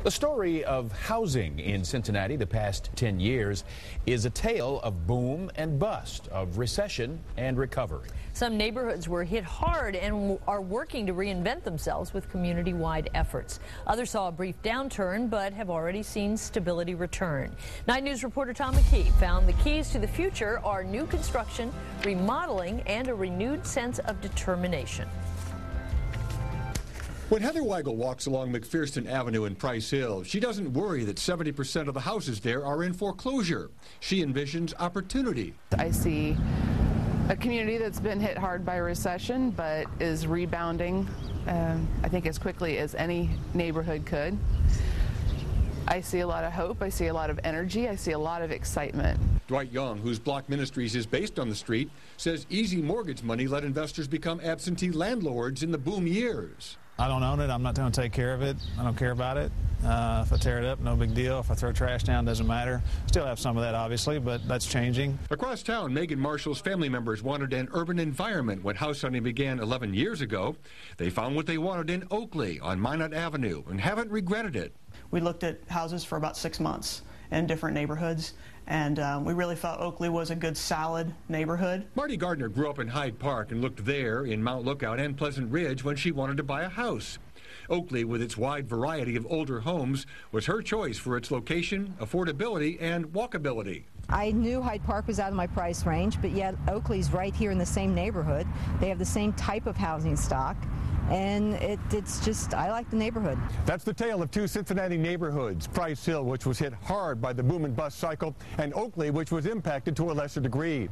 The story of housing in Cincinnati the past 10 years is a tale of boom and bust, of recession and recovery. Some neighborhoods were hit hard and are working to reinvent themselves with community-wide efforts. Others saw a brief downturn but have already seen stability return. 9 News reporter Tom McKee found the keys to the future are new construction, remodeling, and a renewed sense of determination. When Heather Weigel walks along McPherson Avenue in Price Hill, she doesn't worry that 70% of the houses there are in foreclosure. She envisions opportunity. I see a community that's been hit hard by recession but is rebounding, I think, as quickly as any neighborhood could. I see a lot of hope, I see a lot of energy, I see a lot of excitement. Dwight Young, whose Block Ministries is based on the street, says easy mortgage money let investors become absentee landlords in the boom years. I don't own it. I'm not going to take care of it. I don't care about it. If I tear it up, no big deal. If I throw trash down, doesn't matter. Still have some of that, obviously, but that's changing. Across town, Megan Marshall's family members wanted an urban environment when house hunting began 11 years ago. They found what they wanted in Oakley on Minot Avenue and haven't regretted it. We looked at houses for about 6 months in different neighborhoods, and we really felt Oakley was a good, solid neighborhood. Marty Gardner grew up in Hyde Park and looked there in Mount Lookout and Pleasant Ridge when she wanted to buy a house. Oakley, with its wide variety of older homes, was her choice for its location, affordability, and walkability. I knew Hyde Park was out of my price range, but yet Oakley's right here in the same neighborhood. They have the same type of housing stock. And it's just, I like the neighborhood. That's the tale of two Cincinnati neighborhoods, Price Hill, which was hit hard by the boom and bust cycle, and Oakley, which was impacted to a lesser degree.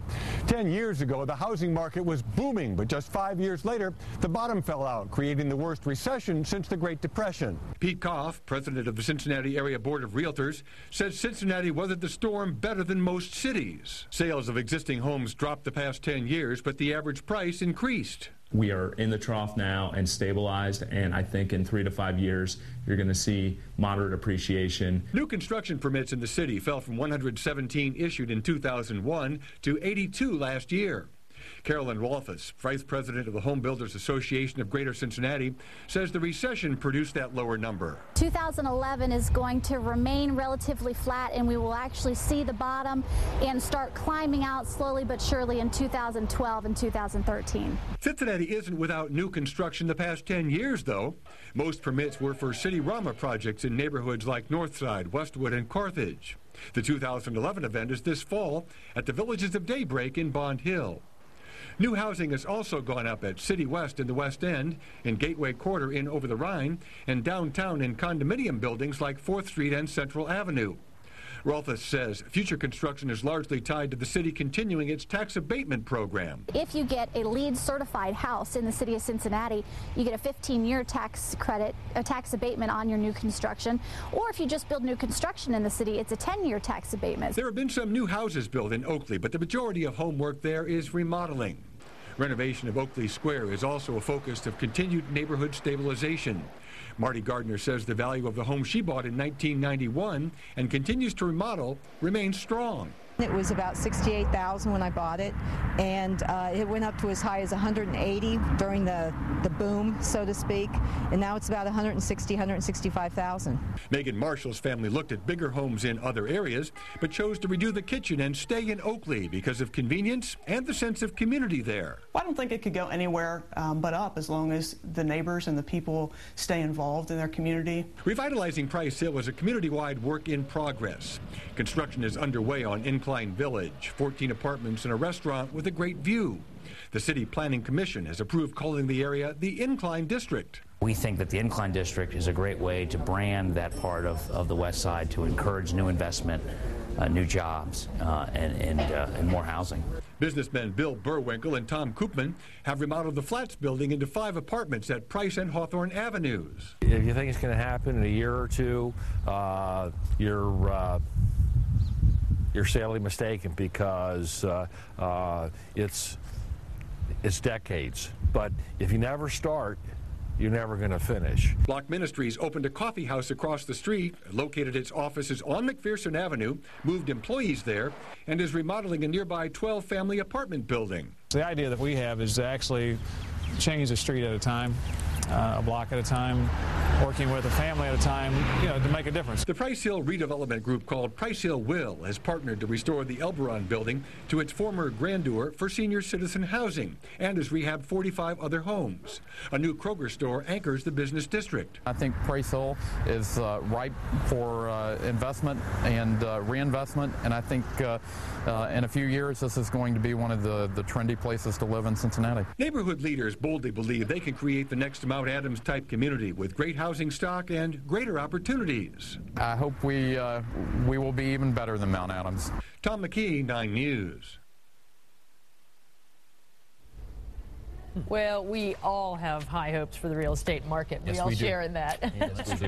10 years ago, the housing market was booming, but just 5 years later, the bottom fell out, creating the worst recession since the Great Depression. Pete Koff, president of the Cincinnati Area Board of Realtors, says Cincinnati weathered the storm better than most cities. Sales of existing homes dropped the past 10 years, but the average price increased. We are in the trough now and stabilized, and I think in 3 to 5 years you're going to see moderate appreciation. New construction permits in the city fell from 117 issued in 2001 to 82 last year. Carolyn Rolfes, vice president of the Home Builders Association of Greater Cincinnati, says the recession produced that lower number. 2011 is going to remain relatively flat, and we will actually see the bottom and start climbing out slowly but surely in 2012 and 2013. Cincinnati isn't without new construction the past 10 years, though. Most permits were for City-Rama projects in neighborhoods like Northside, Westwood, and Carthage. The 2011 event is this fall at the Villages of Daybreak in Bond Hill. New housing has also gone up at City West in the West End, in Gateway Quarter in Over the Rhine, and downtown in condominium buildings like 4th Street and Central Avenue. Rolfes says future construction is largely tied to the city continuing its tax abatement program. If you get a LEED certified house in the city of Cincinnati, you get a 15-year tax credit, a tax abatement on your new construction. Or if you just build new construction in the city, it's a 10-year tax abatement. There have been some new houses built in Oakley, but the majority of homework there is remodeling. Renovation of Oakley Square is also a focus of continued neighborhood stabilization. Marty Gardner says the value of the home she bought in 1991 and continues to remodel remains strong. It was about $68,000 when I bought it, and it went up to as high as $180,000 during the boom, so to speak, and now it's about $160,000, $165,000. Megan Marshall's family looked at bigger homes in other areas, but chose to redo the kitchen and stay in Oakley because of convenience and the sense of community there. Well, I don't think it could go anywhere but up as long as the neighbors and the people stay involved in their community. Revitalizing Price Hill is a community-wide work in progress. Construction is underway on Incline Village, 14 apartments and a restaurant with a great view. The City Planning Commission has approved calling the area the Incline District. We think that the Incline District is a great way to brand that part of the West Side to encourage new investment, new jobs, and more housing. Businessmen Bill Burwinkle and Tom Koopman have remodeled the Flats building into 5 apartments at Price and Hawthorne Avenues. If you think it's going to happen in a year or two, you're sadly mistaken, because it's decades. But if you never start, you're never going to finish. Block Ministries opened a coffee house across the street, located its offices on McPherson Avenue, moved employees there, and is remodeling a nearby 12-family apartment building. The idea that we have is to actually change the street at a time. a block at a time, working with a family at a time, to make a difference. The Price Hill redevelopment group called Price Hill Will has partnered to restore the Elberon building to its former grandeur for senior citizen housing and has rehabbed 45 other homes. A new Kroger store anchors the business district. I think Price Hill is ripe for investment and reinvestment, and I think in a few years this is going to be one of the trendy places to live in Cincinnati. Neighborhood leaders boldly believe they can create the next Mount Adams type community with great housing stock and greater opportunities. I hope we will be even better than Mount Adams. Tom McKee, 9 News. Well, we all have high hopes for the real estate market. We all share in that. Yes, we do.